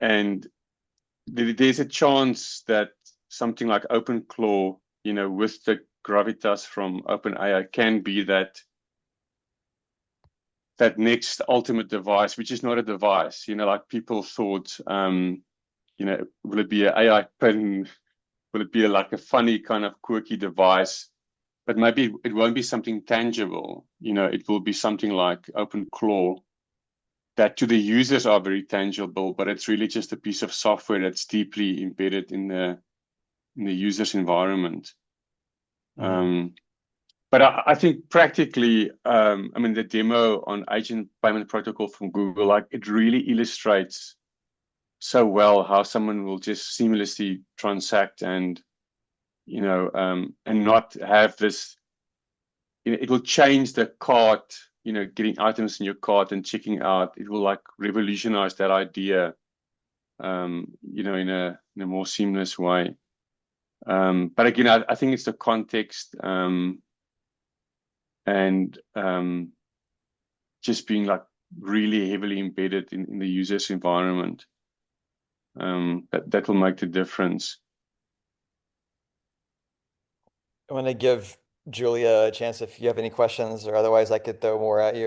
And there's a chance that something like OpenClaw, with the gravitas from OpenAI can be that next ultimate device, which is not a device. Like people thought, will it be an AI pin? Will it be like a funny kind of quirky device? But maybe it won't be something tangible. It will be something like OpenClaw that to the users are very tangible, but it's really just a piece of software that's deeply embedded in the user's environment. Mm-hmm. But I think practically, the demo on Agent Payment Protocol from Google, like it really illustrates so well how someone will just seamlessly transact and not have this. It will change the cart, getting items in your cart and checking out. It will like revolutionize that idea, in a more seamless way. But again, I think it's the context, and just being like really heavily embedded in the user's environment. That will make the difference. I'm gonna give Julia a chance if you have any questions, or otherwise I could throw more at you.